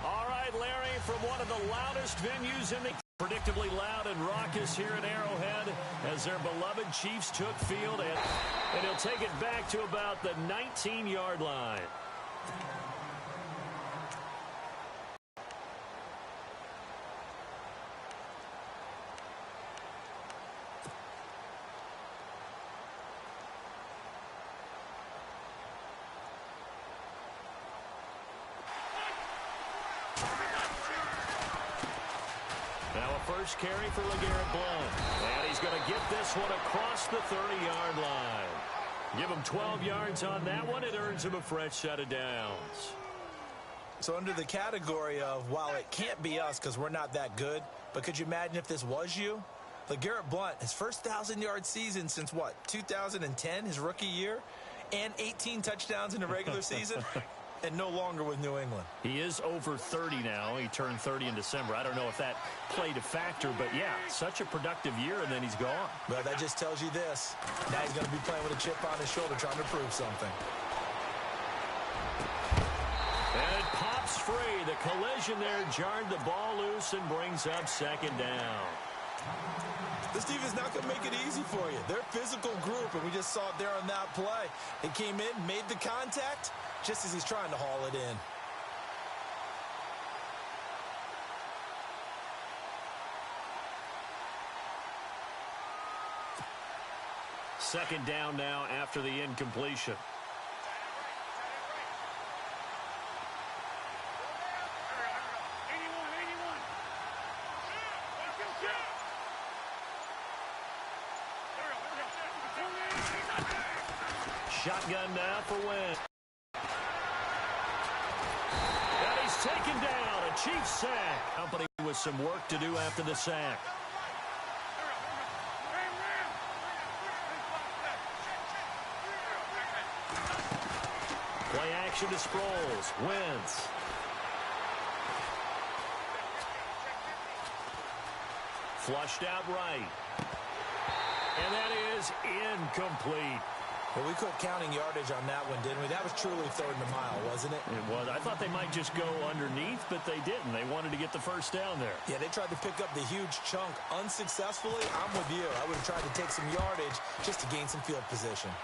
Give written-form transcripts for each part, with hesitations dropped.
All right, Larry, from one of the loudest venues in the predictably loud and raucous here at Arrowhead as their beloved Chiefs took field, and he'll take it back to about the 19-yard line. First carry for LeGarrette Blount. And he's going to get this one across the 30-yard line. Give him 12 yards on that one. It earns him a fresh set of downs. So under the category of, while it can't be us because we're not that good, but could you imagine if this was you? LeGarrette Blount, his first 1,000-yard season since, what, 2010, his rookie year? And 18 touchdowns in the regular season? And no longer with New England. He is over 30 now. He turned 30 in December. I don't know if that played a factor, but yeah, such a productive year, and then he's gone. Well, that just tells you this. Now he's going to be playing with a chip on his shoulder trying to prove something. And it pops free. The collision there jarred the ball loose and brings up second down. This defense is not going to make it easy for you. They're a physical group, and we just saw it there on that play. They came in, made the contact, just as he's trying to haul it in. Second down now after the incompletion. Shotgun now for Wentz. And he's taken down. A Chiefs sack. Company with some work to do after the sack. Play action to Sproles. Wentz. Flushed out right. And that is incomplete. Well, we quit counting yardage on that one, didn't we? That was truly third and a mile, wasn't it? It was. I thought they might just go underneath, but they didn't. They wanted to get the first down there. Yeah, they tried to pick up the huge chunk unsuccessfully. I'm with you. I would have tried to take some yardage just to gain some field position.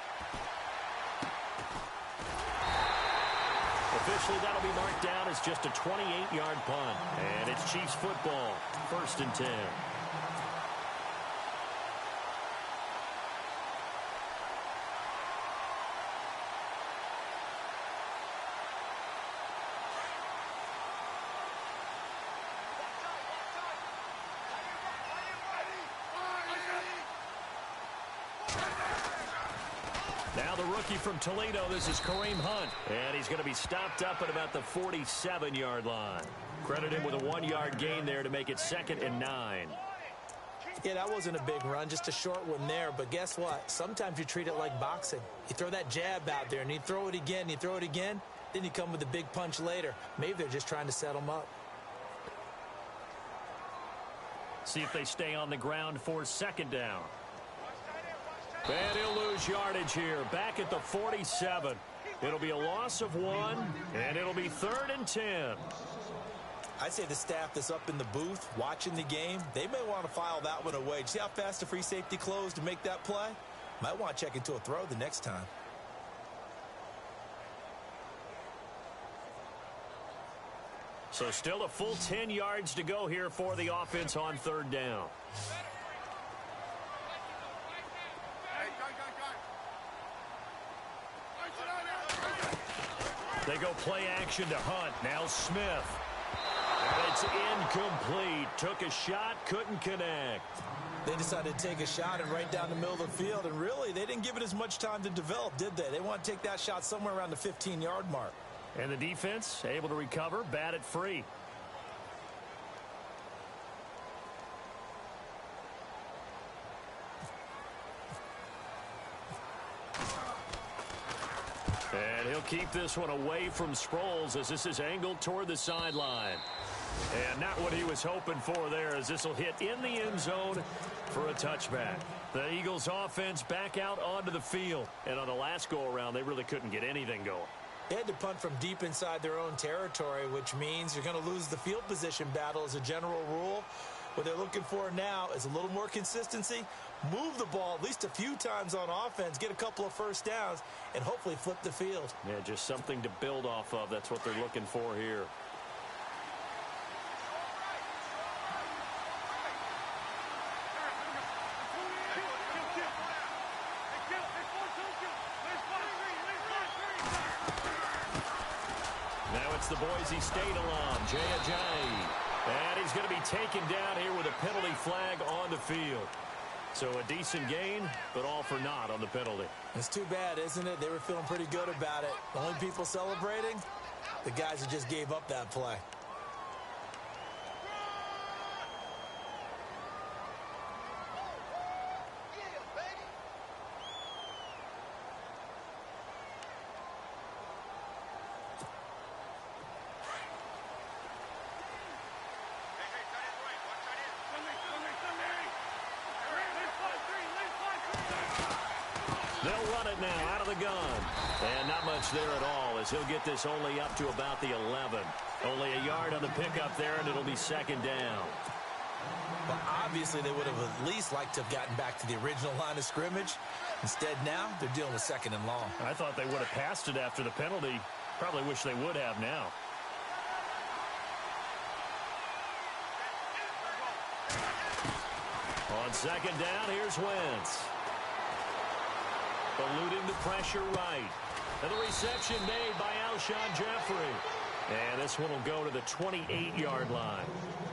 Officially, that'll be marked down as just a 28-yard punt. And it's Chiefs football, 1st and 10. Now the rookie from Toledo, this is Kareem Hunt. And he's going to be stopped up at about the 47-yard line. Credit him with a 1-yard gain there to make it 2nd and 9. Yeah, that wasn't a big run, just a short one there. But guess what? Sometimes you treat it like boxing. You throw that jab out there, and you throw it again, you throw it again. Then you come with a big punch later. Maybe they're just trying to set them up. See if they stay on the ground for 2nd down. And he'll lose yardage here. Back at the 47. It'll be a loss of 1, and it'll be 3rd and 10. I'd say the staff that's up in the booth watching the game, they may want to file that one away. See how fast the free safety closed to make that play? Might want to check into a throw the next time. So still a full 10 yards to go here for the offense on 3rd down. They go play action to Hunt. Now Smith. And it's incomplete. Took a shot, couldn't connect. They decided to take a shot and right down the middle of the field. And really, they didn't give it as much time to develop, did they? They want to take that shot somewhere around the 15-yard mark. And the defense able to recover, bat it free. And he'll keep this one away from Sproles as this is angled toward the sideline. And not what he was hoping for there as this will hit in the end zone for a touchback. The Eagles offense back out onto the field. And on the last go-around, they really couldn't get anything going. They had to punt from deep inside their own territory, which means you're going to lose the field position battle as a general rule. What they're looking for now is a little more consistency, move the ball at least a few times on offense, get a couple of first downs, and hopefully flip the field. Yeah, just something to build off of. That's what they're looking for here. Now it's the Boise State alum, Jay Ajayi. And he's going to be taken down here with a penalty flag on the field. So a decent gain, but all for naught on the penalty. It's too bad, isn't it? They were feeling pretty good about it. The only people celebrating, the guys who just gave up that play. They'll run it now out of the gun. And not much there at all as he'll get this only up to about the 11. Only a yard on the pickup there, and it'll be second down. Well, obviously they would have at least liked to have gotten back to the original line of scrimmage. Instead now, they're dealing with second and long. I thought they would have passed it after the penalty. Probably wish they would have now. On second down, here's Wentz. Eluding the pressure right. And the reception made by Alshon Jeffrey. And this one will go to the 28-yard line.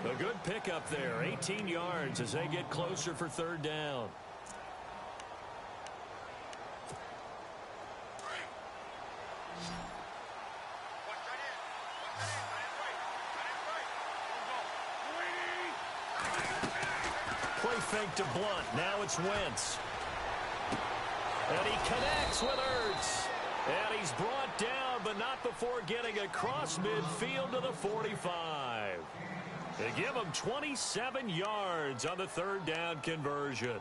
A good pickup there, 18 yards as they get closer for third down. Play fake to Blunt. Now it's Wentz. And he connects with Ertz. And he's brought down, but not before getting across midfield to the 45. They give him 27 yards on the third down conversion.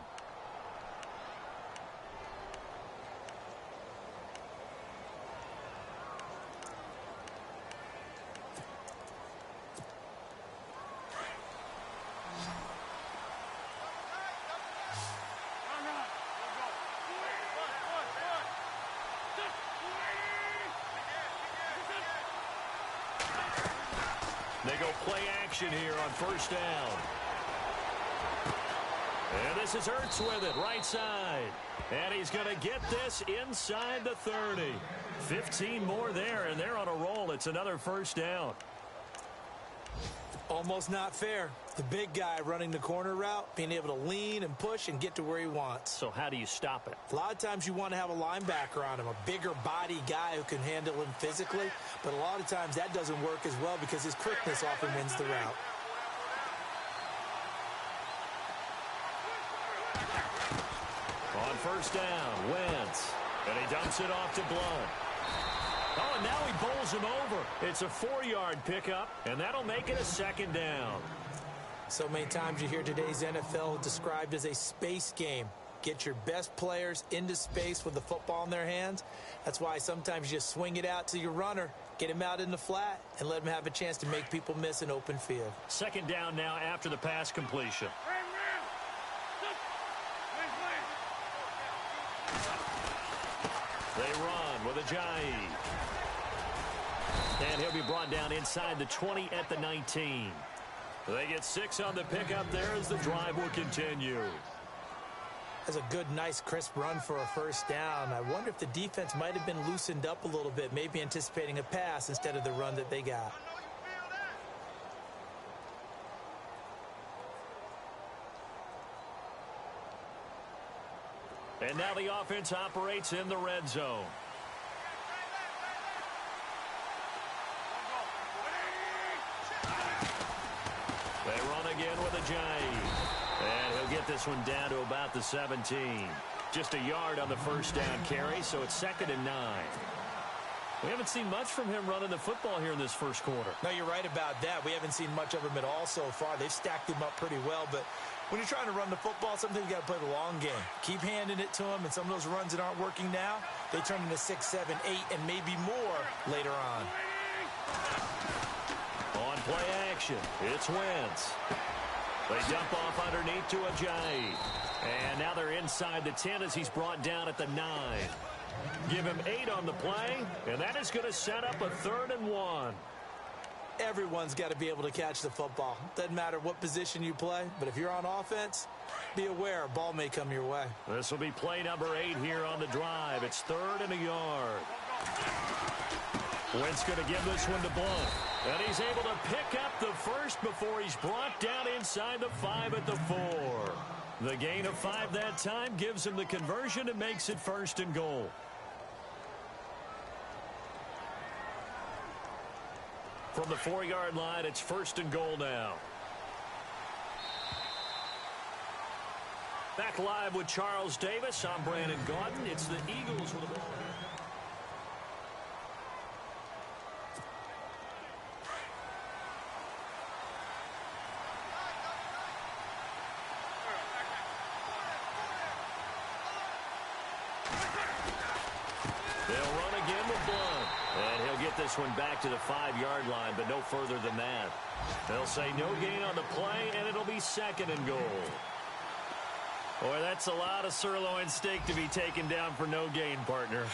They go play action here on first down. And this is Ertz with it, right side. And he's going to get this inside the 30. 15 more there, and they're on a roll. It's another first down. Almost not fair. The big guy running the corner route, being able to lean and push and get to where he wants. So how do you stop it? A lot of times you want to have a linebacker on him, a bigger body guy who can handle him physically. But a lot of times that doesn't work as well because his quickness often wins the route. On first down, Wentz. And he dumps it off to Blunt. Oh, and now he bowls him over. It's a 4-yard pickup, and that'll make it a second down. So many times you hear today's NFL described as a space game. Get your best players into space with the football in their hands. That's why sometimes you just swing it out to your runner, get him out in the flat, and let him have a chance to make people miss an open field. Second down now after the pass completion. They run with Ajayi. And he'll be brought down inside the 20 at the 19. They get 6 on the pickup there as the drive will continue. That's a good, nice, crisp run for a first down. I wonder if the defense might have been loosened up a little bit, maybe anticipating a pass instead of the run that they got. And now the offense operates in the red zone. They run again with Ajayi. And he'll get this one down to about the 17. Just a yard on the first down carry, so it's 2nd and 9. We haven't seen much from him running the football here in this first quarter. No, you're right about that. We haven't seen much of him at all so far. They've stacked him up pretty well, but when you're trying to run the football, sometimes you got to play the long game. Keep handing it to him, and some of those runs that aren't working now, they turn into 6, 7, 8, and maybe more later on. On play action, it's Wentz. They dump off underneath to Ajayi. And now they're inside the 10 as he's brought down at the 9. Give him 8 on the play, and that is going to set up a 3rd and 1. Everyone's got to be able to catch the football. Doesn't matter what position you play, but if you're on offense, be aware a ball may come your way. This will be play number 8 here on the drive. It's 3rd and a yard. Wentz going to give this one to Blunt. And he's able to pick up the first before he's brought down inside the 5 at the 4. The gain of 5 that time gives him the conversion and makes it 1st and goal. From the 4-yard line, it's 1st and goal now. Back live with Charles Davis. I'm Brandon Gaudin. It's the Eagles with the ball. They'll run again with Blunt. And he'll get this one back to the 5-yard line, but no further than that. They'll say no gain on the play, and it'll be 2nd and goal. Boy, that's a lot of sirloin steak to be taken down for no gain, partner.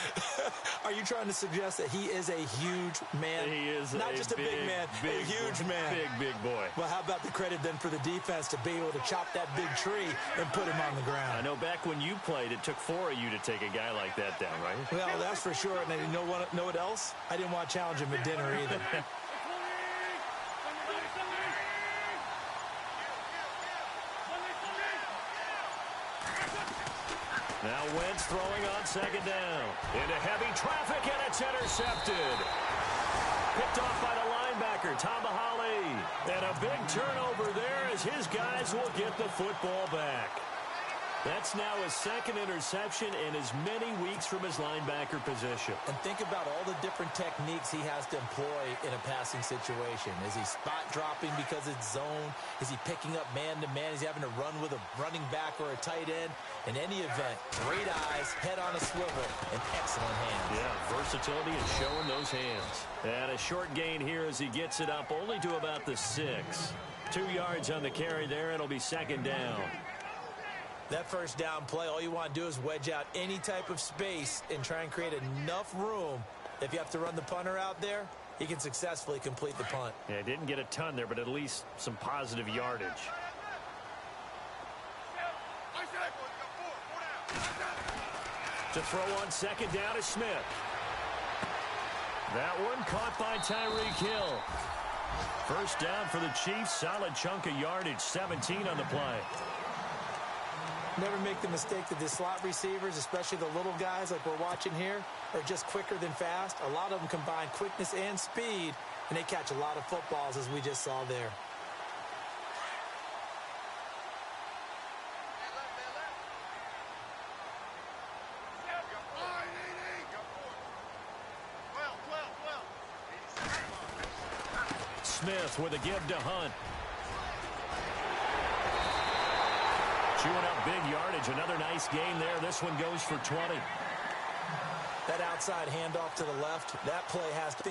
Are you trying to suggest that he is a huge man? He is not just a big man, a huge man. Big boy. Well, how about the credit then for the defense to be able to chop that big tree and put him on the ground? I know back when you played, it took 4 of you to take a guy like that down, right? Well, that's for sure. And you know what else? I didn't want to challenge him at dinner either. Now Wentz throwing on 2nd down. Into heavy traffic, and it's intercepted. Picked off by the linebacker, Tamahali. And a big turnover there as his guys will get the football back. That's now his 2nd interception in as many weeks from his linebacker position. And think about all the different techniques he has to employ in a passing situation. Is he spot dropping because it's zone? Is he picking up man-to-man? Is he having to run with a running back or a tight end? In any event, great eyes, head on a swivel, and excellent hands. Yeah, versatility and showing those hands. And a short gain here as he gets it up only to about the 6. 2 yards on the carry there. It'll be 2nd down. That first down play, all you want to do is wedge out any type of space and try and create enough room. If you have to run the punter out there, he can successfully complete the punt. Yeah, didn't get a ton there, but at least some positive yardage. To throw on 2nd down is Smith. That one caught by Tyreek Hill. First down for the Chiefs. Solid chunk of yardage, 17 on the play. Never make the mistake that the slot receivers, especially the little guys like we're watching here, are just quicker than fast. A lot of them combine quickness and speed, and they catch a lot of footballs, as we just saw there. Smith with a give to Hunt. Chewing up big yardage. Another nice gain there. This one goes for 20. That outside handoff to the left, that play has to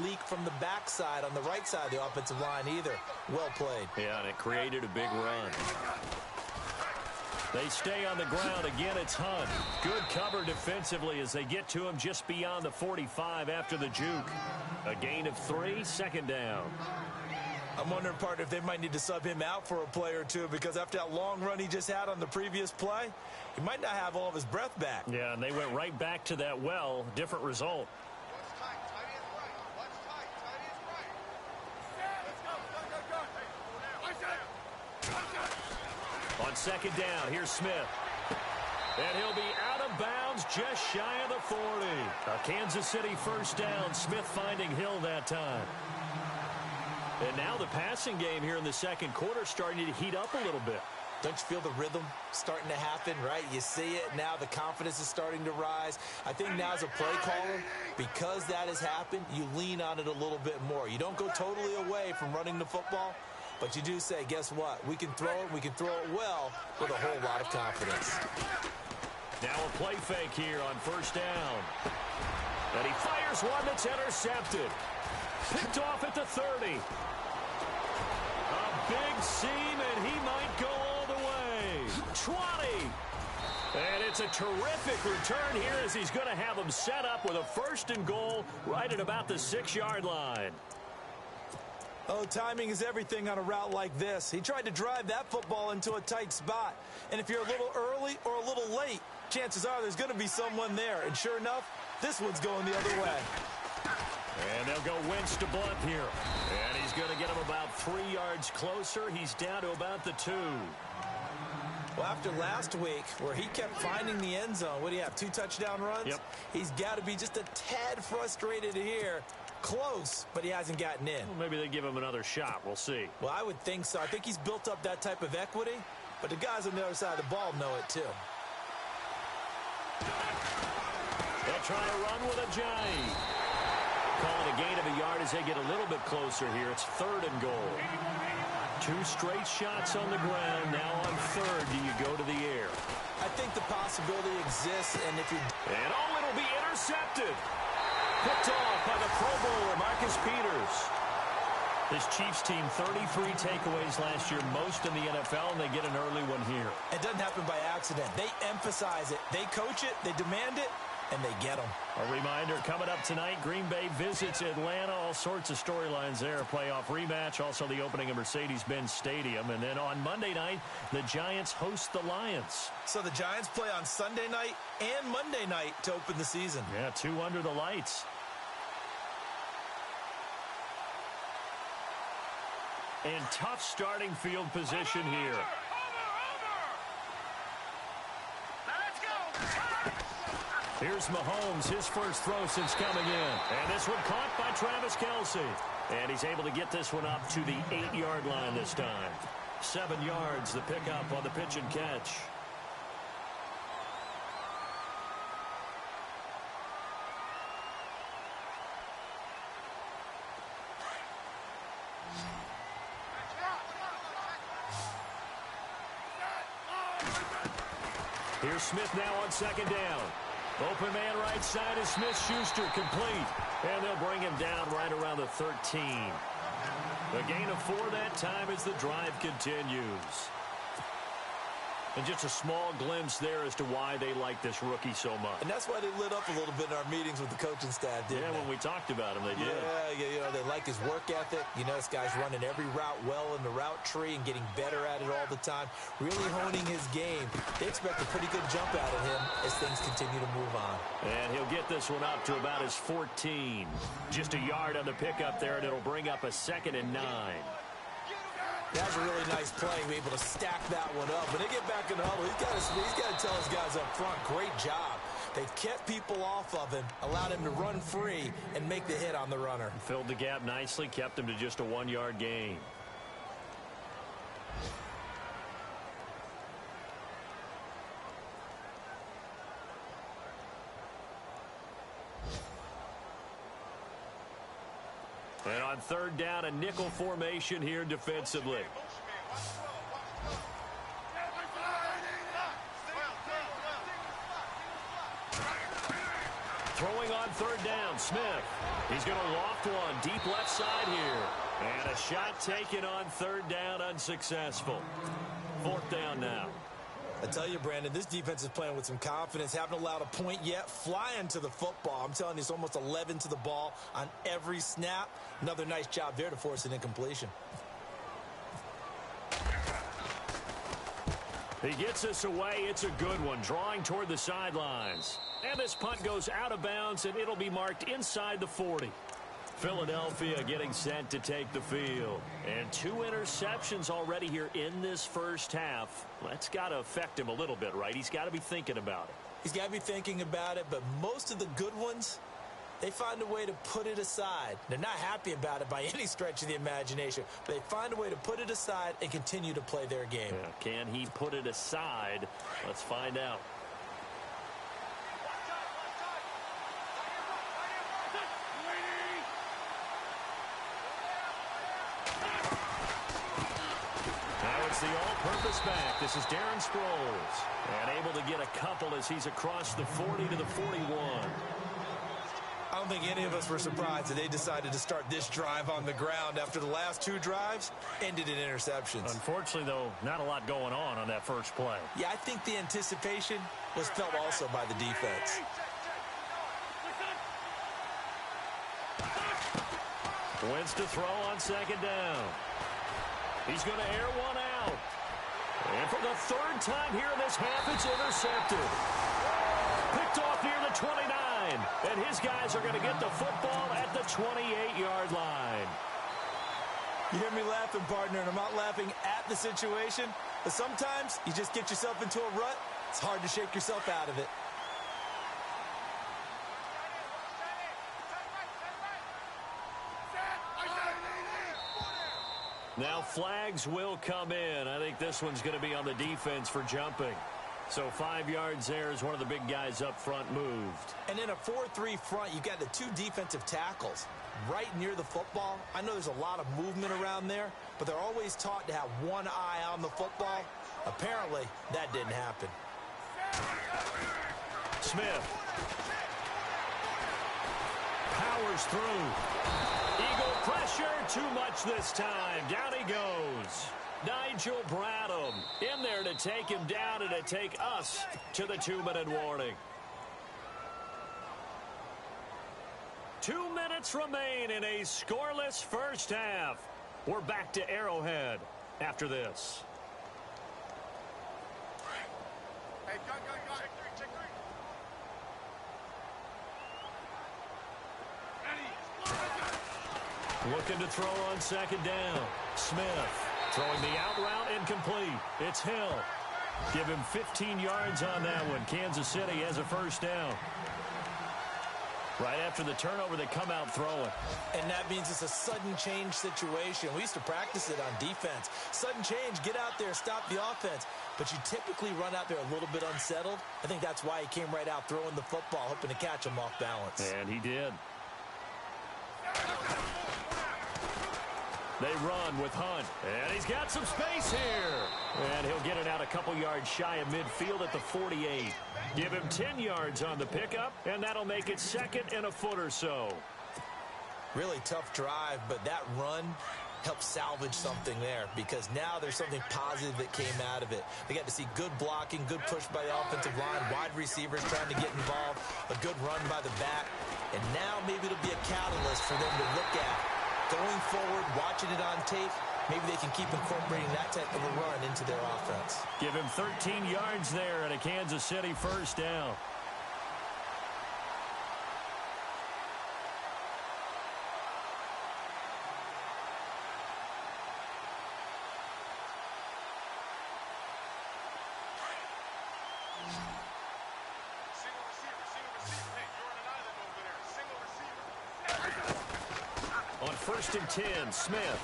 leak from the backside on the right side of the offensive line either. Well played. Yeah, and it created a big run. They stay on the ground. Again, it's Hunt. Good cover defensively as they get to him just beyond the 45 after the juke. A gain of 3, 2nd down. I'm wondering, partner, if they might need to sub him out for a play or two, because after that long run he just had on the previous play, he might not have all of his breath back. Yeah, and they went right back to that well. Different result. On 2nd down, here's Smith. And he'll be out of bounds just shy of the 40. A Kansas City first down. Smith finding Hill that time. And now the passing game here in the second quarter starting to heat up a little bit. Don't you feel the rhythm starting to happen, right? You see it now. The confidence is starting to rise. I think now as a play caller, because that has happened, you lean on it a little bit more. You don't go totally away from running the football, but you do say, guess what? We can throw it. We can throw it well with a whole lot of confidence. Now a play fake here on first down. And he fires one that's intercepted. Picked off at the 30. A big seam, and he might go all the way. 20. And it's a terrific return here as he's going to have him set up with a first and goal right at about the 6-yard line. Oh, timing is everything on a route like this. He tried to drive that football into a tight spot. And if you're a little early or a little late, chances are there's going to be someone there. And sure enough, this one's going the other way. And they'll go Wentz to Blunt here. And he's going to get him about 3 yards closer. He's down to about the 2. Well, after last week where he kept finding the end zone, what do you have, 2 touchdown runs? Yep. He's got to be just a tad frustrated here. Close, but he hasn't gotten in. Well, maybe they give him another shot. We'll see. Well, I would think so. I think he's built up that type of equity, but the guys on the other side of the ball know it too. They'll try to run with a Giant. Calling a gain of a yard as they get a little bit closer here. It's 3rd and goal. 2 straight shots on the ground. Now on 3rd, do you go to the air? I think the possibility exists, and if you... And it'll be intercepted. Picked off by the Pro Bowler, Marcus Peters. This Chiefs team, 33 takeaways last year, most in the NFL, and they get an early one here. It doesn't happen by accident. They emphasize it. They coach it, they demand it, and they get them. A reminder, coming up tonight, Green Bay visits Atlanta. All sorts of storylines there. A playoff rematch, also the opening of Mercedes-Benz Stadium. And then on Monday night, the Giants host the Lions. So the Giants play on Sunday night and Monday night to open the season. Yeah, 2 under the lights. And tough starting field position here. Here's Mahomes, his first throw since coming in. And this one caught by Travis Kelce. And he's able to get this one up to the 8-yard line this time. 7 yards, the pickup on the pitch and catch. Here's Smith now on 2nd down. Open man right side is Smith-Schuster, complete. And they'll bring him down right around the 13. The gain of 4 that time as the drive continues. And just a small glimpse there as to why they like this rookie so much. And that's why they lit up a little bit in our meetings with the coaching staff, didn't they? Yeah, when we talked about him, they did. Yeah, you know, they like his work ethic. You know, this guy's running every route well in the route tree and getting better at it all the time. Really honing his game. They expect a pretty good jump out of him as things continue to move on. And he'll get this one up to about his 14. Just a yard on the pickup there, and it'll bring up a 2nd and 9. That's a really nice play, be able to stack that one up. When they get back in the huddle, he's got to tell his guys up front, great job. They've kept people off of him, allowed him to run free and make the hit on the runner. Filled the gap nicely, kept him to just a 1-yard gain. And on 3rd down, a nickel formation here defensively. Throwing on 3rd down, Smith. He's going to loft one deep left side here. And a shot taken on 3rd down, unsuccessful. 4th down now. I tell you, Brandon, this defense is playing with some confidence. Haven't allowed a point yet. Flying to the football. I'm telling you, it's almost 11 to the ball on every snap. Another nice job there to force an incompletion. He gets us away. It's a good one. Drawing toward the sidelines. And this punt goes out of bounds, and it'll be marked inside the 40. Philadelphia getting set to take the field. And 2 interceptions already here in this first half. That's got to affect him a little bit, right? He's got to be thinking about it. He's got to be thinking about it, but most of the good ones They find a way to put it aside. They're not happy about it by any stretch of the imagination, but they find a way to put it aside and continue to play their game. Yeah, can he put it aside? Let's find out. Now it's the all-purpose back. This is Darren Sproles. And able to get a couple as he's across the 40 to the 41. I don't think any of us were surprised that they decided to start this drive on the ground after the last two drives ended in interceptions. Unfortunately, though, not a lot going on that first play. Yeah, I think the anticipation was felt also by the defense. Wins to throw on second down. He's going to air one out. And for the third time here in this half, it's intercepted. Picked off near the 29. And his guys are going to get the football at the 28-yard line. You hear me laughing, partner, and I'm not laughing at the situation, but sometimes you just get yourself into a rut. It's hard to shake yourself out of it. Now flags will come in. I think this one's going to be on the defense for jumping. So 5 yards there as one of the big guys up front moved. And in a 4-3 front, you've got the two defensive tackles right near the football. I know there's a lot of movement around there, but they're always taught to have one eye on the football. Apparently, that didn't happen. Smith powers through. Eagle pressure, too much this time. Down he goes. Nigel Bradham in there to take him down and to take us to the 2-minute warning. 2 minutes remain in a scoreless first half. We're back to Arrowhead after this. Hey, go. Check three. Looking to throw on second down. Smith throwing the out route incomplete. It's Hill. Give him 15 yards on that one. Kansas City has a first down. Right after the turnover, they come out throwing. And that means it's a sudden change situation. We used to practice it on defense. Sudden change, get out there, stop the offense. But you typically run out there a little bit unsettled. I think that's why he came right out throwing the football, hoping to catch him off balance. And he did. They run with Hunt. And he's got some space here. And he'll get it out a couple yards shy of midfield at the 48. Give him 10 yards on the pickup, and that'll make it second and a foot or so. Really tough drive, but that run helped salvage something there because now there's something positive that came out of it. They got to see good blocking, good push by the offensive line, wide receivers trying to get involved, a good run by the back, and now maybe it'll be a catalyst for them to look at going forward, watching it on tape. Maybe they can keep incorporating that type of a run into their offense. Give him 13 yards there at a Kansas City first down. On 1st and 10, Smith.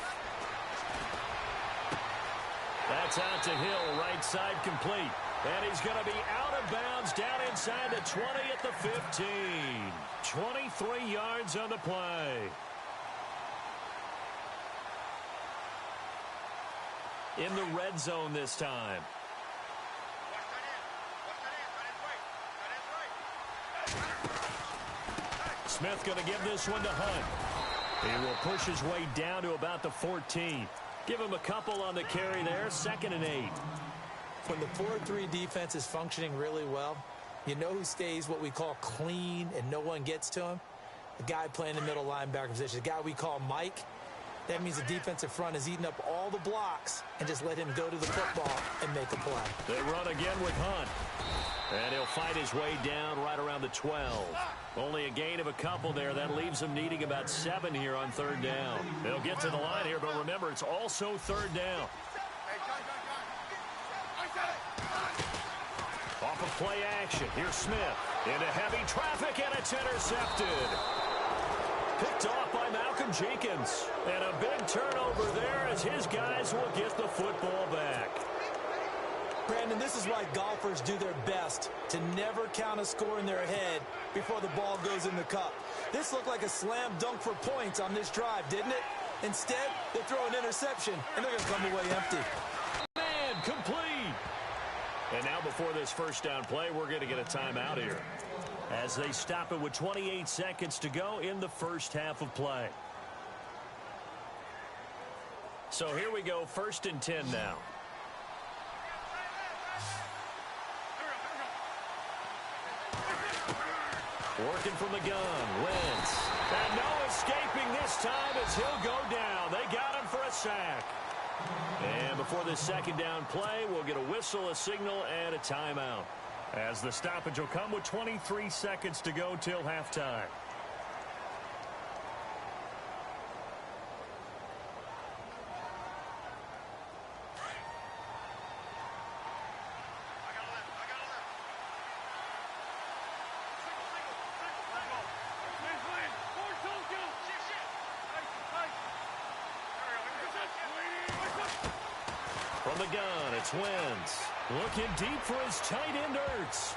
That's out to Hill, right side complete. And he's going to be out of bounds down inside the 20 at the 15. 23 yards on the play. In the red zone this time. Smith going to give this one to Hunt. He will push his way down to about the 14. Give him a couple on the carry there, 2nd and 8. When the 4-3 defense is functioning really well, you know who stays what we call clean and no one gets to him? The guy playing the middle linebacker position, the guy we call Mike. That means the defensive front is eating up all the blocks and just let him go to the football and make a play. They run again with Hunt. And he'll fight his way down right around the 12. Only a gain of a couple there. That leaves him needing about 7 here on 3rd down. They'll get to the line here, but remember, it's also 3rd down. Off of play action. Here's Smith into heavy traffic, and it's intercepted. Picked off by Malcolm Jenkins. And a big turnover there as his guys will get the football back. Brandon, this is why golfers do their best to never count a score in their head before the ball goes in the cup. This looked like a slam dunk for points on this drive, didn't it? Instead, they throw an interception, and they're going to come away empty. Man, complete. And now before this first down play, we're going to get a timeout here, as they stop it with 28 seconds to go in the first half of play. So here we go, 1st and 10 now. Working from the gun, Wentz. And no escaping this time as he'll go down. They got him for a sack. And before this second down play, we'll get a whistle, a signal, and a timeout, as the stoppage will come with 23 seconds to go till halftime. From the gun, it's Wentz. Looking deep for his tight end, Ertz.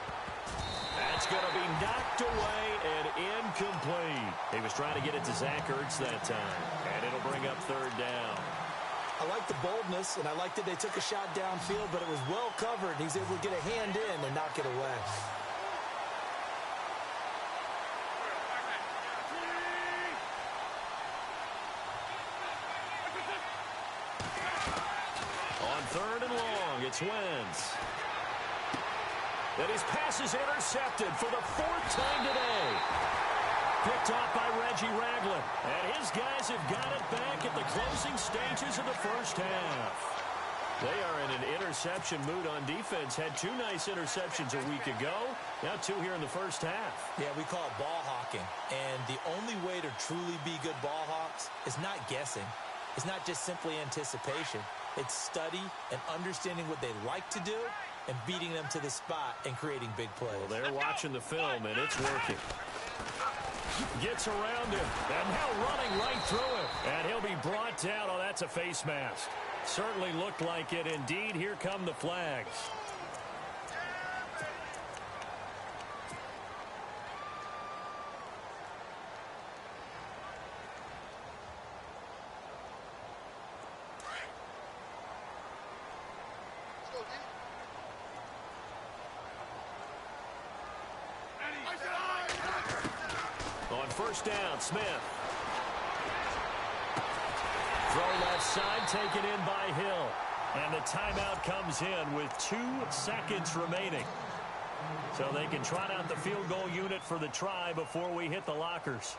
That's going to be knocked away and incomplete. He was trying to get it to Zach Ertz that time, and it'll bring up 3rd down. I like the boldness, and I like that they took a shot downfield, but it was well covered. He's able to get a hand in and knock it away. On 3rd and long, it's Wentz. And his pass is intercepted for the 4th time today. Picked off by Reggie Ragland. And his guys have got it back at the closing stages of the first half. They are in an interception mood on defense. Had 2 nice interceptions a week ago. Now 2 here in the first half. Yeah, we call it ball hawking. And the only way to truly be good ball hawks is not guessing. It's not just simply anticipation. It's study and understanding what they like to do and beating them to the spot and creating big plays. Well, they're watching the film, and it's working. Gets around him, and now running right through it. And he'll be brought down. Oh, that's a face mask. Certainly looked like it. Indeed, here come the flags. On 1st down, Smith. Throw left side, taken in by Hill. And the timeout comes in with 2 seconds remaining. So they can trot out the field goal unit for the try before we hit the lockers.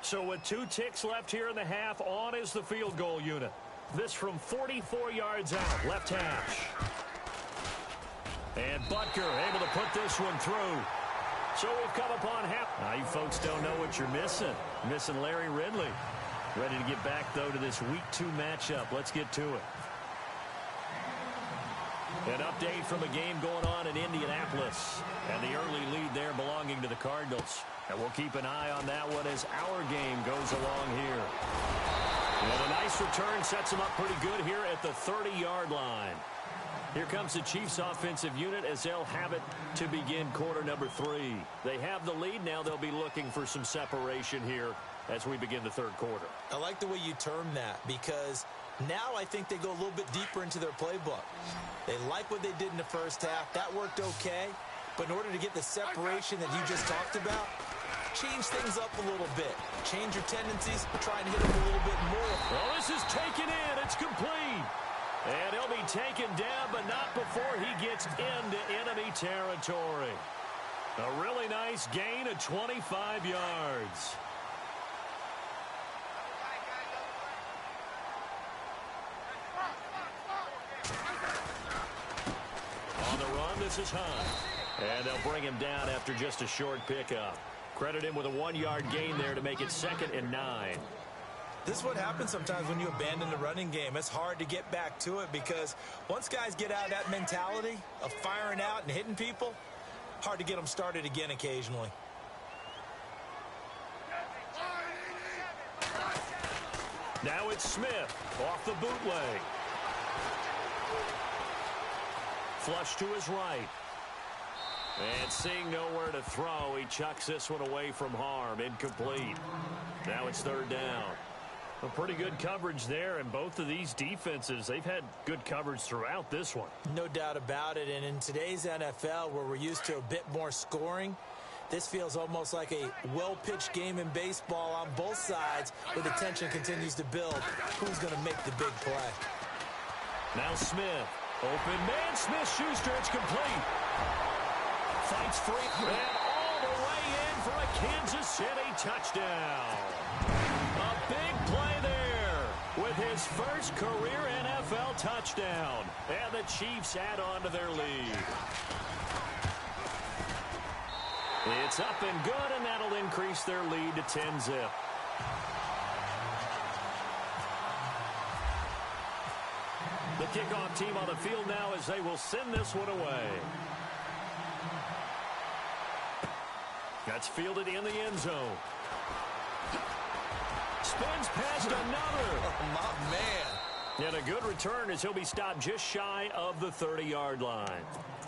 So with 2 ticks left here in the half, on is the field goal unit. This from 44 yards out, left hash. And Butker able to put this one through. So we've come upon half. Now you folks don't know what you're missing. Missing Larry Ridley. Ready to get back, though, to this Week 2 matchup. Let's get to it. An update from a game going on in Indianapolis. And the early lead there belonging to the Cardinals. And we'll keep an eye on that one as our game goes along here. And a nice return sets them up pretty good here at the 30-yard line. Here comes the Chiefs offensive unit as they'll have it to begin quarter number 3. They have the lead. Now they'll be looking for some separation here as we begin the 3rd quarter. I like the way you term that, because now I think they go a little bit deeper into their playbook. They like what they did in the first half. That worked okay. But in order to get the separation that you just talked about, change things up a little bit. Change your tendencies, try and hit them a little bit more. Well, this is taken in. It's complete. And he'll be taken down, but not before he gets into enemy territory. A really nice gain of 25 yards. On the run, this is Hunt. And they'll bring him down after just a short pickup. Credit him with a 1-yard gain there to make it 2nd and 9. This is what happens sometimes when you abandon the running game. It's hard to get back to it because once guys get out of that mentality of firing out and hitting people, hard to get them started again occasionally. Now it's Smith off the bootleg. Flush to his right. And seeing nowhere to throw, he chucks this one away from harm. Incomplete. Now it's third down. A pretty good coverage there, and both of these defenses, they've had good coverage throughout this one. No doubt about it, and in today's NFL, where we're used to a bit more scoring, this feels almost like a well-pitched game in baseball on both sides, where the tension continues to build. Who's going to make the big play? Now Smith. Open man, Smith-Schuster, it's complete. Fights free, and all the way in for a Kansas City touchdown. A big play there with his first career NFL touchdown. And the Chiefs add on to their lead. It's up and good, and that'll increase their lead to 10-zip. The kickoff team on the field now as they will send this one away. That's fielded in the end zone. Spins past another. Oh, my man. And a good return as he'll be stopped just shy of the 30-yard line.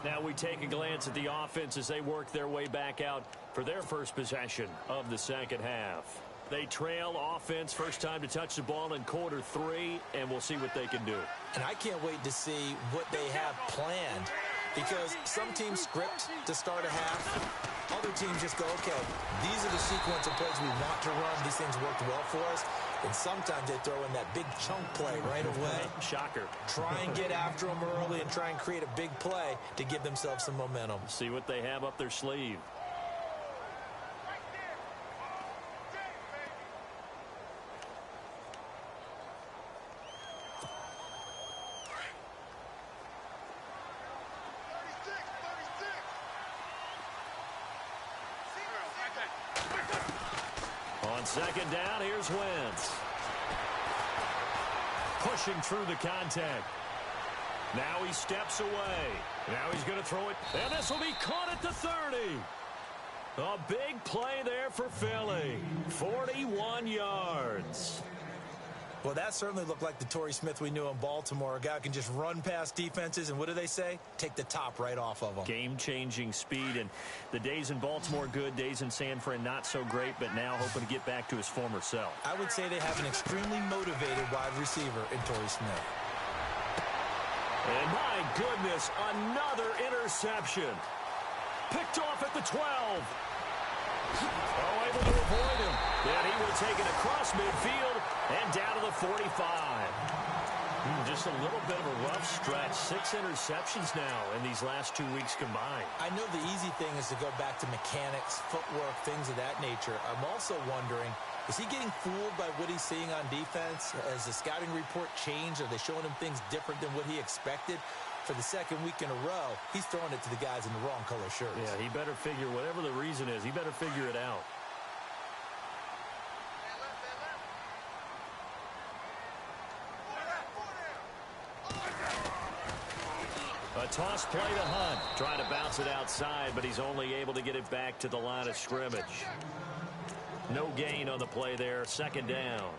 Now we take a glance at the offense as they work their way back out for their first possession of the second half. They trail offense, first time to touch the ball in quarter 3, and we'll see what they can do. And I can't wait to see what they have planned, because some teams script to start a half. Other teams just go, okay, these are the sequence of plays we want to run. These things worked well for us. And sometimes they throw in that big chunk play right away. Shocker. Try and get after them early and try and create a big play to give themselves some momentum. See what they have up their sleeve. Second down, here's Wentz. Pushing through the contact. Now he steps away. Now he's going to throw it. And this will be caught at the 30. A big play there for Philly. 41 yards. Well, that certainly looked like the Torrey Smith we knew in Baltimore. A guy who can just run past defenses, and what do they say? Take the top right off of them. Game-changing speed, and the days in Baltimore good, days in San Fran not so great, but now hoping to get back to his former self. I would say they have an extremely motivated wide receiver in Torrey Smith. And my goodness, another interception. Picked off at the 12. Oh, able to avoid him. And he will take it across midfield and down to the 45. Just a little bit of a rough stretch. 6 interceptions now in these last 2 weeks combined. I know the easy thing is to go back to mechanics, footwork, things of that nature. I'm also wondering, is he getting fooled by what he's seeing on defense? Has the scouting report changed? Are they showing him things different than what he expected? For the second week in a row, he's throwing it to the guys in the wrong color shirts. Yeah, he better figure, whatever the reason is, he better figure it out. A toss play to Hunt. Trying to bounce it outside, but he's only able to get it back to the line of scrimmage. No gain on the play there. Second down.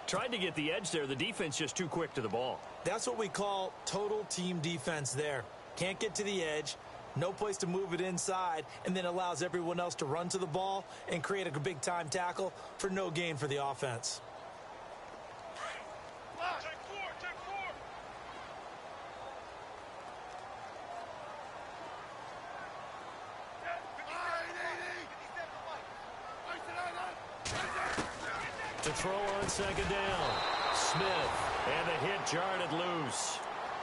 Tried to get the edge there. The defense just too quick to the ball. That's what we call total team defense there. Can't get to the edge, no place to move it inside, and then allows everyone else to run to the ball and create a big-time tackle for no gain for the offense. To throw on second down. Smith, and the hit jarred it loose.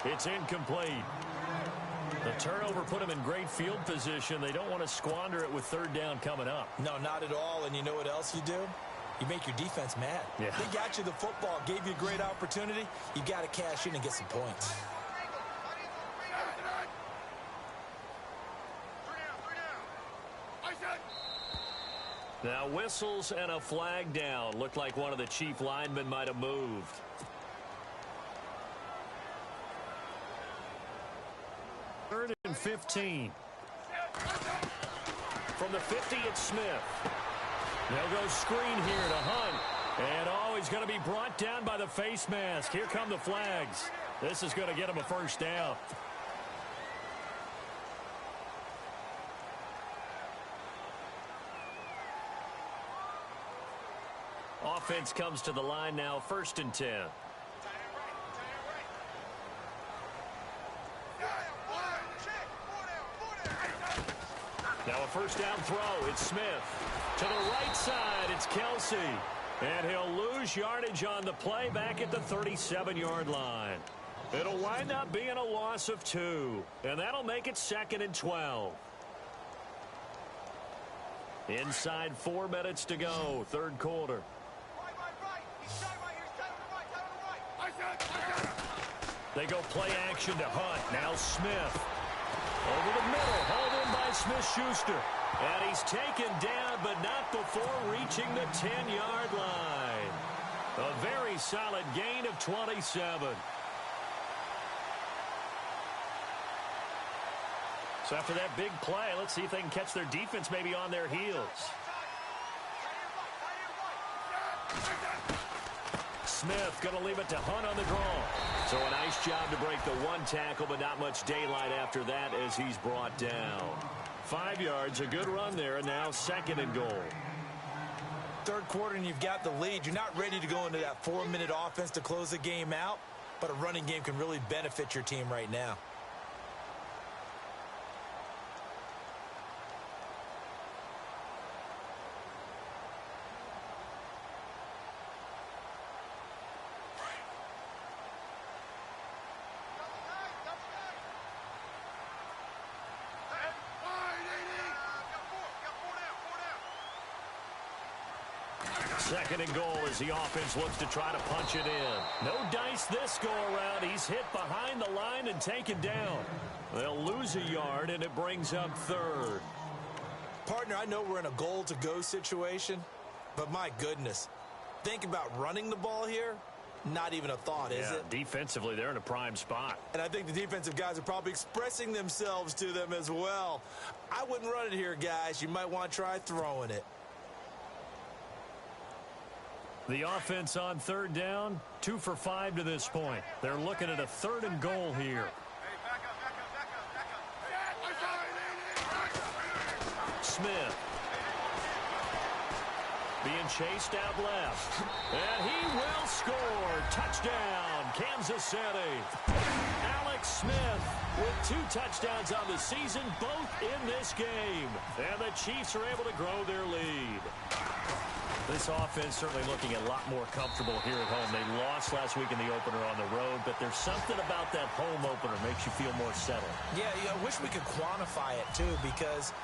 It's incomplete. The turnover put him in great field position. They don't want to squander it with third down coming up. No, not at all. And you know what else you do? You make your defense mad. Yeah. They got you the football, gave you a great opportunity. You got to cash in and get some points. Now whistles and a flag down. Looked like one of the Chief linemen might have moved. Third and 15. From the 50, it's Smith. They'll go screen here to Hunt. And, he's going to be brought down by the face mask. Here come the flags. This is going to get him a first down. Offense comes to the line now, 1st and 10. Now a first down throw. It's Smith. To the right side, it's Kelsey. And he'll lose yardage on the play back at the 37-yard line. It'll wind up being a loss of 2. And that'll make it 2nd and 12. Inside 4 minutes to go, 3rd quarter. They go play action to Hunt. Now Smith. Over the middle, hauled in by Smith-Schuster. And he's taken down, but not before reaching the 10-yard line. A very solid gain of 27. So after that big play, let's see if they can catch their defense maybe on their heels. Smith going to leave it to Hunt on the draw. So a nice job to break the 1 tackle, but not much daylight after that as he's brought down. 5 yards, a good run there, and now 2nd and goal. 3rd quarter and you've got the lead. You're not ready to go into that 4-minute offense to close the game out, but a running game can really benefit your team right now. Second and goal as the offense looks to try to punch it in. No dice this go-around. He's hit behind the line and taken down. They'll lose a yard, and it brings up 3rd. Partner, I know we're in a goal-to-go situation, but my goodness, think about running the ball here. Not even a thought, is it? Defensively, they're in a prime spot. And I think the defensive guys are probably expressing themselves to them as well. I wouldn't run it here, guys. You might want to try throwing it. The offense on 3rd down, 2 for 5 to this point. They're looking at a 3rd and goal here. Smith. Being chased out left. And he will score. Touchdown, Kansas City. Alex Smith with 2 touchdowns on the season, both in this game. And the Chiefs are able to grow their lead. This offense certainly looking a lot more comfortable here at home. They lost last week in the opener on the road, but there's something about that home opener makes you feel more settled. Yeah, I wish we could quantify it, too, because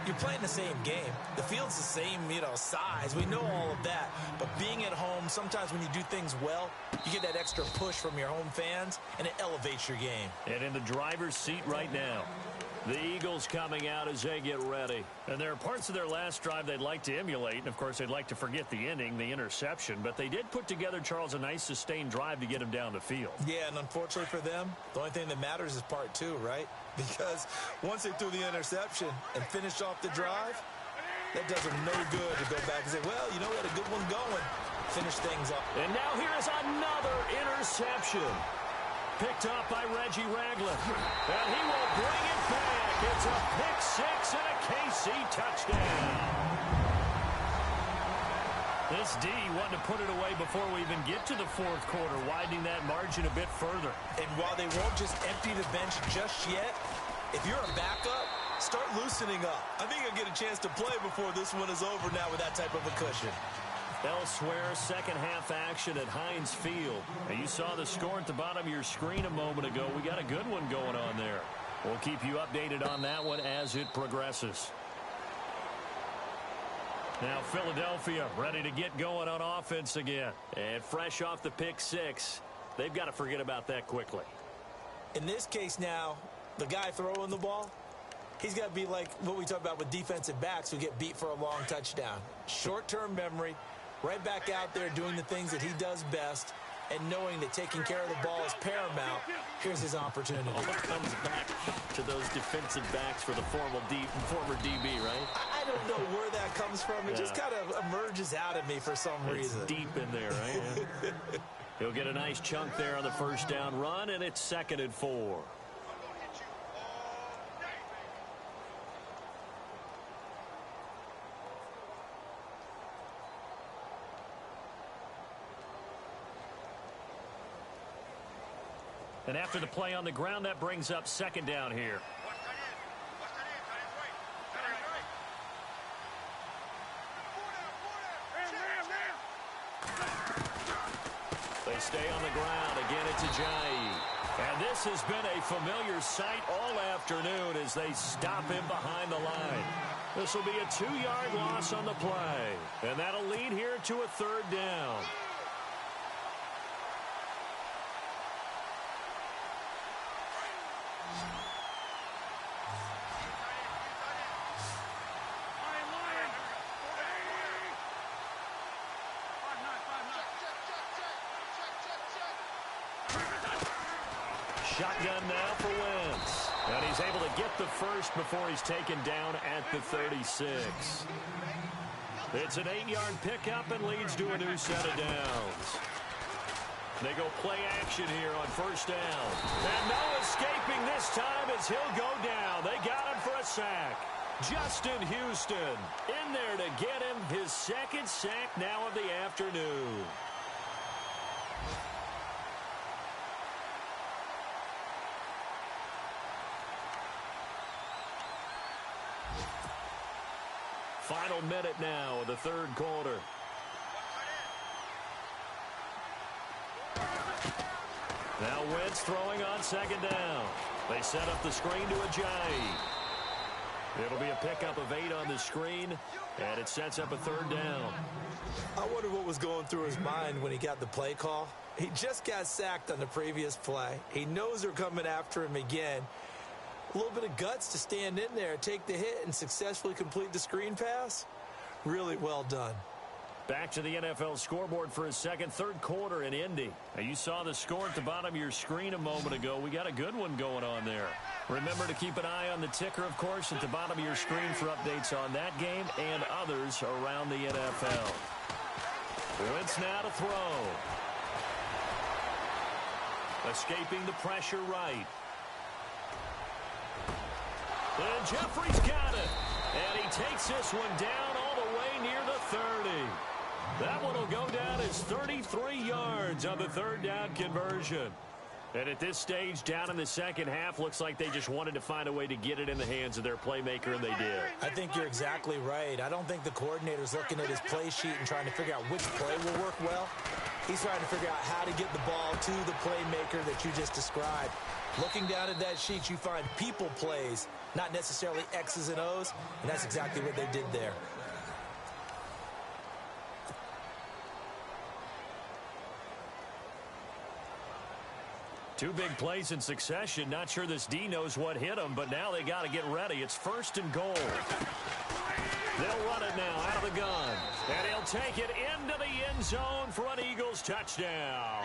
you're playing the same game. The field's the same, size. We know all of that. But being at home, sometimes when you do things well, you get that extra push from your home fans, and it elevates your game. And in the driver's seat right now, the Eagles coming out as they get ready. And there are parts of their last drive they'd like to emulate. And, of course, they'd like to forget the ending, the interception. But they did put together, Charles, a nice sustained drive to get him down the field. Yeah, and unfortunately for them, the only thing that matters is part 2, right? Because once they threw the interception and finished off the drive, that does them no good to go back and say, well, we had a good one going. Finish things up. And now here's another interception. Picked up by Reggie Ragland. And he will bring it back. It's a pick 6 and a KC touchdown. This D wanted to put it away before we even get to the 4th quarter, widening that margin a bit further. And while they won't just empty the bench just yet, if you're a backup, start loosening up. I think you'll get a chance to play before this one is over now with that type of a cushion. Elsewhere, second half action at Heinz Field. Now, you saw the score at the bottom of your screen a moment ago. We got a good one going on there. We'll keep you updated on that one as it progresses. Now Philadelphia ready to get going on offense again. And fresh off the pick 6, they've got to forget about that quickly. In this case now, the guy throwing the ball, He's got to be like what we talk about with defensive backs who get beat for a long touchdown. Short-term memory, right back out there doing the things that he does best, and knowing that taking care of the ball is paramount. Here's his opportunity. All comes back to those defensive backs for the former DB, right? I don't know where that comes from. It just kind of emerges out of me for some reason. It's deep in there, right? He'll get a nice chunk there on the first down run, and it's 2nd and 4. And after the play on the ground, that brings up 2nd down here. They stay on the ground. Again, it's Ajayi. And this has been a familiar sight all afternoon as they stop him behind the line. This will be a 2-yard loss on the play. And that'll lead here to a 3rd down. Shotgun now for Wentz. And he's able to get the first before he's taken down at the 36. It's an 8-yard pickup and leads to a new set of downs. They go play action here on first down. And no escaping this time as he'll go down. They got him for a sack. Justin Houston in there to get him his 2nd sack now of the afternoon. Final minute now of the 3rd quarter. Now Wentz throwing on 2nd down. They set up the screen to Ajayi. It'll be a pickup of 8 on the screen, and it sets up a 3rd down. I wonder what was going through his mind when he got the play call. He just got sacked on the previous play. He knows they're coming after him again. A little bit of guts to stand in there, take the hit, and successfully complete the screen pass. Really well done. Back to the NFL scoreboard for his 3rd quarter in Indy. Now, you saw the score at the bottom of your screen a moment ago. We got a good one going on there. Remember to keep an eye on the ticker, of course, at the bottom of your screen for updates on that game and others around the NFL. Wentz now to throw. Escaping the pressure right. And Jeffrey's got it. And he takes this one down all the way near the 30. That one will go down as 33 yards on the 3rd down conversion. And at this stage, down in the second half, looks like they just wanted to find a way to get it in the hands of their playmaker, and they did. I think you're exactly right. I don't think the coordinator's looking at his play sheet and trying to figure out which play will work well. He's trying to figure out how to get the ball to the playmaker that you just described. Looking down at that sheet, you find people plays, not necessarily X's and O's, and that's exactly what they did there. Two big plays in succession. Not sure this D knows what hit him, but now they got to get ready. It's 1st and goal. They'll run it now out of the gun. And he'll take it into the end zone for an Eagles touchdown.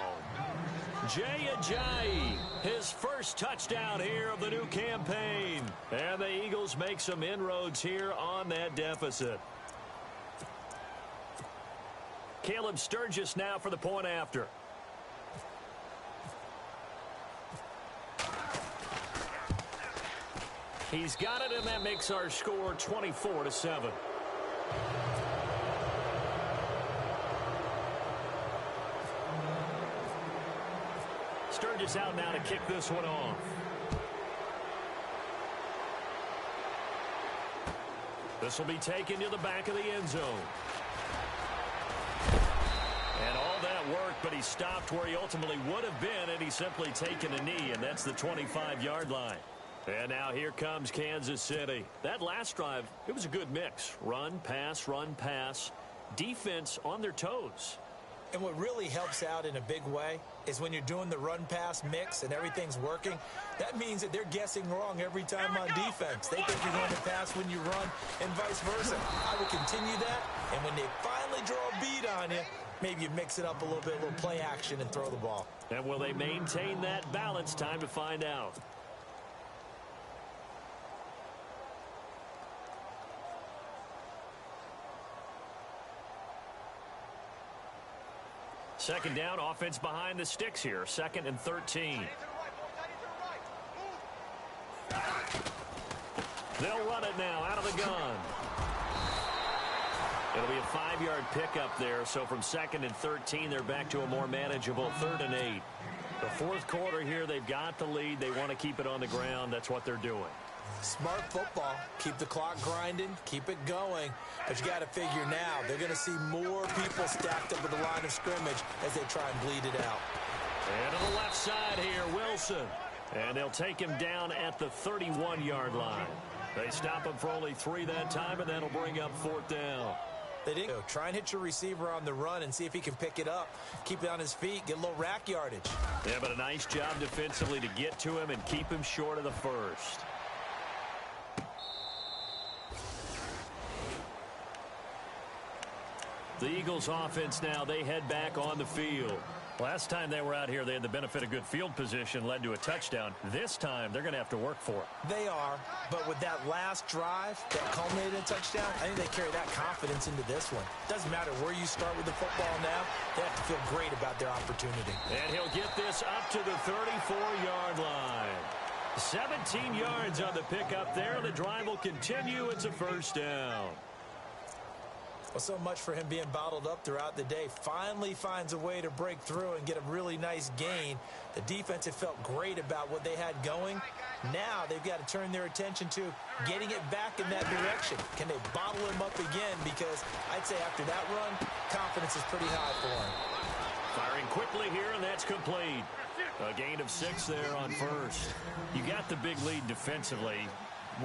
Jay Ajayi, his first touchdown here of the new campaign. And the Eagles make some inroads here on that deficit. Caleb Sturgis now for the point after. He's got it, and that makes our score 24-7. Sturgis out now to kick this one off. This will be taken to the back of the end zone. And all that work, but he stopped where he ultimately would have been, and he's simply taken a knee, and that's the 25-yard line. And now here comes Kansas City. That last drive, it was a good mix. Run, pass, defense on their toes. And what really helps out in a big way is when you're doing the run-pass mix and everything's working, that means that they're guessing wrong every time on defense. They think you're going to pass when you run and vice versa. I would continue that, and when they finally draw a beat on you, maybe you mix it up a little bit, a little play action, and throw the ball. And will they maintain that balance? Time to find out. Second down, offense behind the sticks here. 2nd and 13. They'll run it now out of the gun. It'll be a 5-yard pickup there. So from 2nd and 13, they're back to a more manageable 3rd and 8. The 4th quarter here, they've got the lead. They want to keep it on the ground. That's what they're doing. Smart football. Keep the clock grinding. Keep it going. But you got to figure now, they're going to see more people stacked up at the line of scrimmage as they try and bleed it out. And to the left side here, Wilson. And they'll take him down at the 31-yard line. They stop him for only 3 that time, and that'll bring up 4th down. They didn't. Try and hit your receiver on the run and see if he can pick it up. Keep it on his feet. Get a little rack yardage. Yeah, but a nice job defensively to get to him and keep him short of the first. The Eagles offense now, they head back on the field. Last time they were out here, they had the benefit of good field position, led to a touchdown. This time, they're going to have to work for it. They are, but with that last drive that culminated in a touchdown, I think they carry that confidence into this one. Doesn't matter where you start with the football now, they have to feel great about their opportunity. And he'll get this up to the 34-yard line. 17 yards on the pickup there. The drive will continue. It's a 1st down. Well, so much for him being bottled up throughout the day. Finally finds a way to break through and get a really nice gain. The defense had felt great about what they had going. Now they've got to turn their attention to getting it back in that direction. Can they bottle him up again? Because I'd say after that run, confidence is pretty high for him. Firing quickly here, and that's complete. A gain of 6 there on 1st. You got the big lead defensively.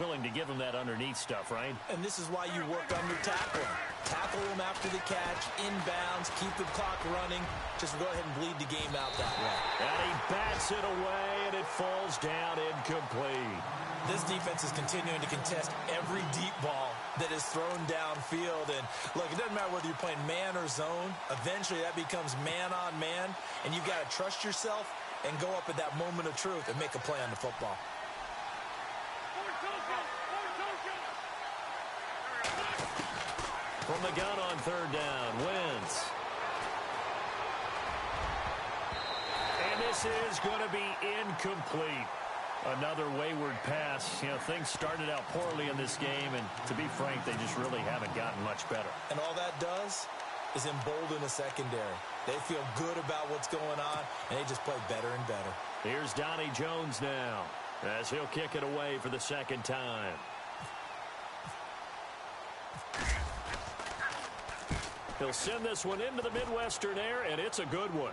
Willing to give him that underneath stuff, right? And this is why you work under tackling. Tackle him after the catch, inbounds, keep the clock running. Just go ahead and bleed the game out that way. And he bats it away, and it falls down incomplete. This defense is continuing to contest every deep ball that is thrown downfield. And, look, it doesn't matter whether you're playing man or zone. Eventually, that becomes man on man, and you've got to trust yourself and go up at that moment of truth and make a play on the football. From the gun on 3rd down, Wentz. And this is going to be incomplete. Another wayward pass. You know, things started out poorly in this game, and to be frank, they just really haven't gotten much better. And all that does is embolden a secondary. They feel good about what's going on, and they just play better and better. Here's Donnie Jones now, as he'll kick it away for the 2nd time. He'll send this one into the Midwestern air, and it's a good one.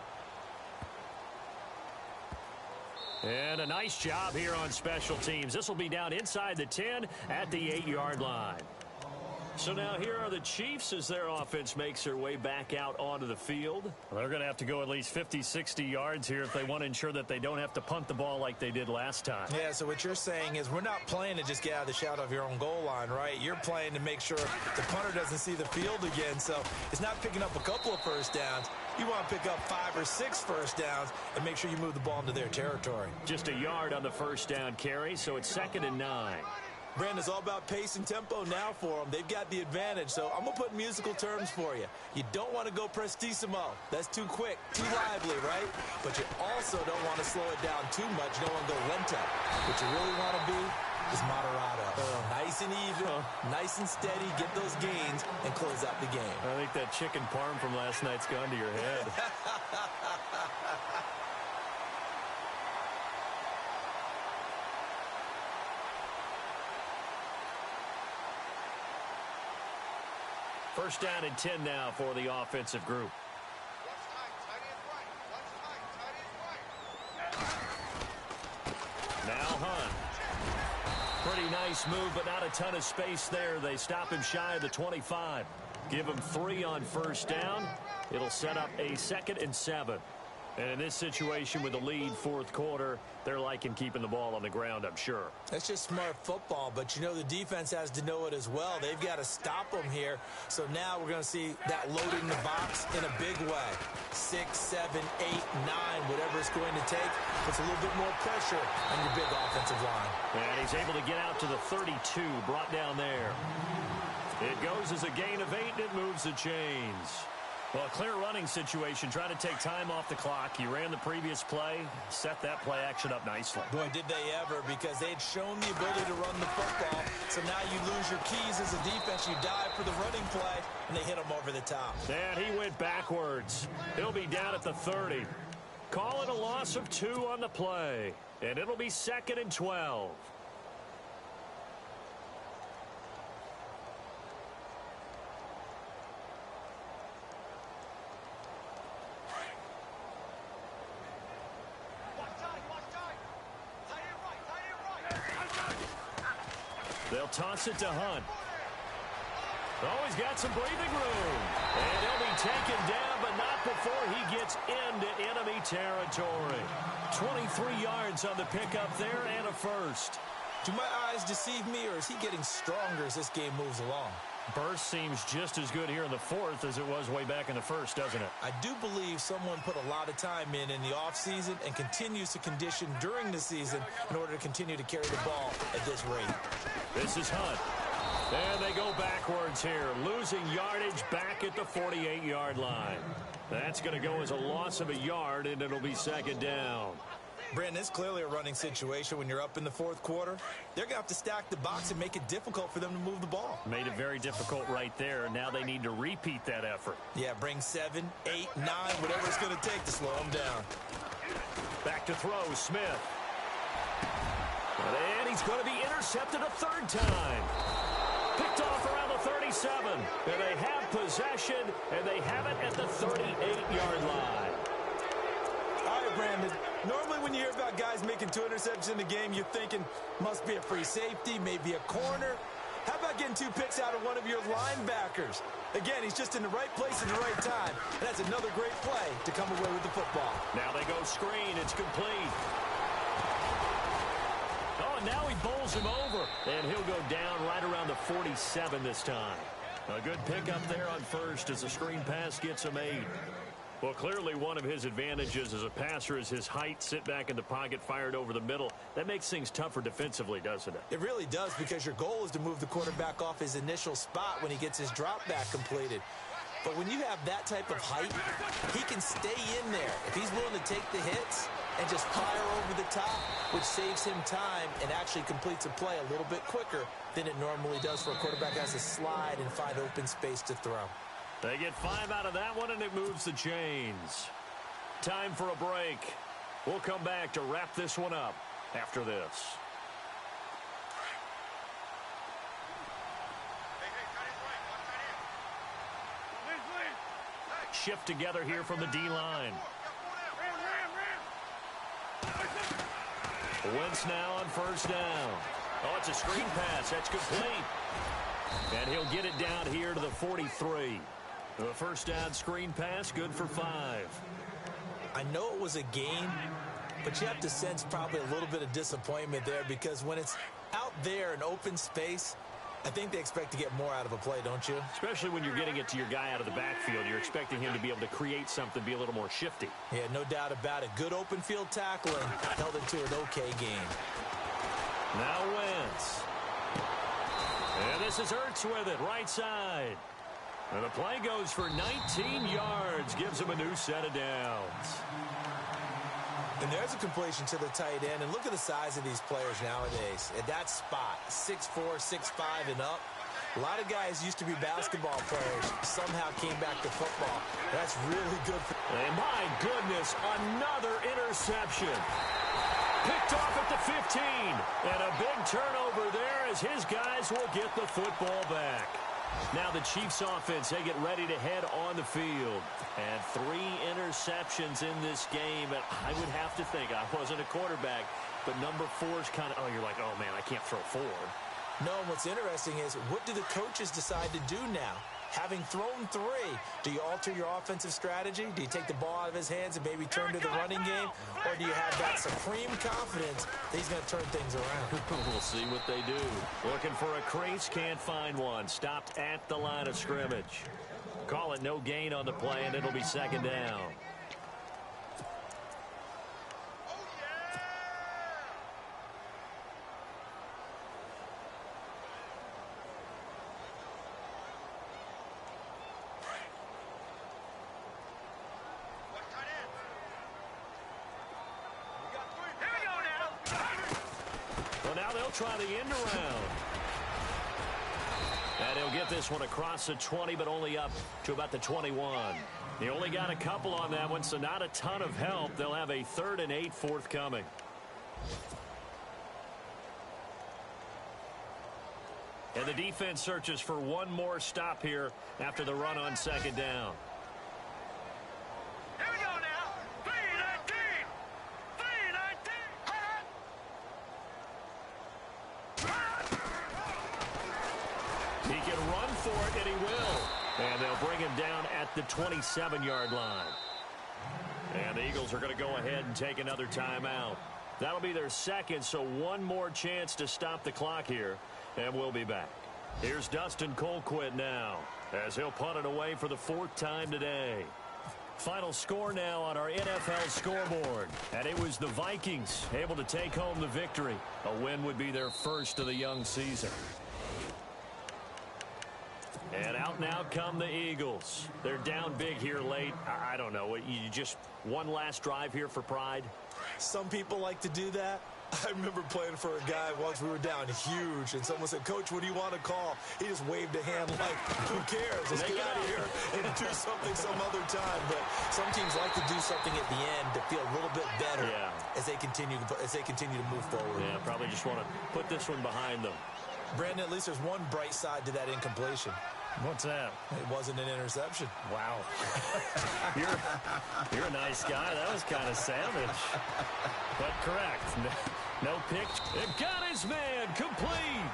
And a nice job here on special teams. This will be down inside the 10 at the 8-yard line. So now here are the Chiefs as their offense makes their way back out onto the field. Well, they're going to have to go at least 50, 60 yards here if they want to ensure that they don't have to punt the ball like they did last time. Yeah, so what you're saying is we're not playing to just get out of the shadow of your own goal line, right? You're playing to make sure the punter doesn't see the field again. So it's not picking up a couple of first downs. You want to pick up 5 or 6 first downs and make sure you move the ball into their territory. Just a yard on the first down carry, so it's 2nd and 9. Brandon, it's all about pace and tempo now for them. They've got the advantage, so I'm going to put musical terms for you. You don't want to go prestissimo. That's too quick, too lively, right? But you also don't want to slow it down too much. You don't want to go lento. What you really want to be is moderato. Nice and even, nice and steady, get those gains, and close out the game. I think that chicken parm from last night's gone to your head. First down and 10 now for the offensive group. Now Hunt. Pretty nice Nice move, but not a ton of space there. They stop him shy of the 25. Give him 3 on first down. It'll set up a 2nd and 7. And in this situation with the lead fourth quarter, they're liking keeping the ball on the ground, I'm sure. That's just smart football, but you know the defense has to know it as well. They've got to stop them here. So now we're going to see that loading the box in a big way. 6, 7, 8, 9, whatever it's going to take, puts a little bit more pressure on your big offensive line. And he's able to get out to the 32, brought down there. It goes as a gain of 8, and it moves the chains. Well, a clear running situation, trying to take time off the clock. He ran the previous play, set that play action up nicely. Boy, did they ever, because they had shown the ability to run the football. So now you lose your keys as a defense. You dive for the running play, and they hit him over the top. And he went backwards. He'll be down at the 30. Call it a loss of 2 on the play, and it'll be 2nd and 12. They'll toss it to Hunt. Oh, he's got some breathing room. And he'll be taken down, but not before he gets into enemy territory. 23 yards on the pickup there and a first. Do my eyes deceive me, or is he getting stronger as this game moves along? Burst seems just as good here in the fourth as it was way back in the first, doesn't it? I do believe someone put a lot of time in the offseason and continues to condition during the season in order to continue to carry the ball at this rate. This is Hunt. And they go backwards here, losing yardage back at the 48-yard line. That's going to go as a loss of a yard, and it'll be 2nd down. Brandon, it's clearly a running situation when you're up in the fourth quarter. They're going to have to stack the box and make it difficult for them to move the ball. Made it very difficult right there. Now they need to repeat that effort. Yeah, bring 7, 8, 9, whatever it's going to take to slow them down. Back to throw, Smith. And he's going to be intercepted a 3rd time. Picked off around the 37. And they have possession, and they have it at the 38-yard line. All right, Brandon. Normally when you hear about guys making 2 interceptions in the game, you're thinking, must be a free safety, maybe a corner. How about getting 2 picks out of one of your linebackers? Again, he's just in the right place at the right time. And that's another great play to come away with the football. Now they go screen. It's complete. Oh, and now he bowls him over. And he'll go down right around the 47 this time. A good pickup there on first as the screen pass gets him 8. Well, clearly one of his advantages as a passer is his height, sit back in the pocket, fired over the middle. That makes things tougher defensively, doesn't it? It really does, because your goal is to move the quarterback off his initial spot when he gets his drop back completed. But when you have that type of height, he can stay in there if he's willing to take the hits and just fire over the top, which saves him time and actually completes a play a little bit quicker than it normally does for a quarterback who has to slide and find open space to throw. They get 5 out of that one, and it moves the chains. Time for a break. We'll come back to wrap this one up after this. Shift together here from the D-line. Wentz now on first down. Oh, it's a screen pass. That's complete. And he'll get it down here to the 43. The first down screen pass, good for 5. I know it was a gain, but you have to sense probably a little bit of disappointment there, because when it's out there in open space, I think they expect to get more out of a play, don't you? Especially when you're getting it to your guy out of the backfield. You're expecting him to be able to create something, be a little more shifty. Yeah, no doubt about it. Good open field tackling held it to an okay game. Now Wentz. And this is Ertz with it, right side. And the play goes for 19 yards, gives him a new set of downs. And there's a completion to the tight end. And look at the size of these players nowadays. At that spot, 6'4", 6'5", and up. A lot of guys used to be basketball players, somehow came back to football. That's really good for... And my goodness, another interception. Picked off at the 15. And a big turnover there as his guys will get the football back. Now the Chiefs offense, they get ready to head on the field. And 3 interceptions in this game. And I would have to think, I wasn't a quarterback, but number 4 is kind of, oh, you're like, oh, man, I can't throw 4. No, and what's interesting is, what do the coaches decide to do now? Having thrown 3, do you alter your offensive strategy? Do you take the ball out of his hands and maybe turn to the running game? Or do you have that supreme confidence that he's going to turn things around? We'll see what they do. Looking for a crease, can't find one. Stopped at the line of scrimmage. Call it no gain on the play, and it'll be second down. Try the end around. And he'll get this one across the 20, but only up to about the 21. He only got a couple on that one, so not a ton of help. They'll have a 3rd and 8 forthcoming. And the defense searches for one more stop here after the run on second down. And they'll bring him down at the 27-yard line. And the Eagles are going to go ahead and take another timeout. That'll be their second, so one more chance to stop the clock here, and we'll be back. Here's Dustin Colquitt now, as he'll punt it away for the 4th time today. Final score now on our NFL scoreboard. And it was the Vikings able to take home the victory. A win would be their first of the young season. And out now come the Eagles. They're down big here late. I don't know. You just one last drive here for pride? Some people like to do that. I remember playing for a guy once. We were down huge, and someone said, "Coach, what do you want to call?" He just waved a hand like, "Who cares? Let's get out of here and do something some other time." But some teams like to do something at the end to feel a little bit better as they continue to move forward. Yeah, probably just want to put this one behind them. Brandon, at least there's one bright side to that incompletion. What's that? It wasn't an interception. Wow. You're a nice guy. That was kind of savage. But correct. No pick. It got his man complete.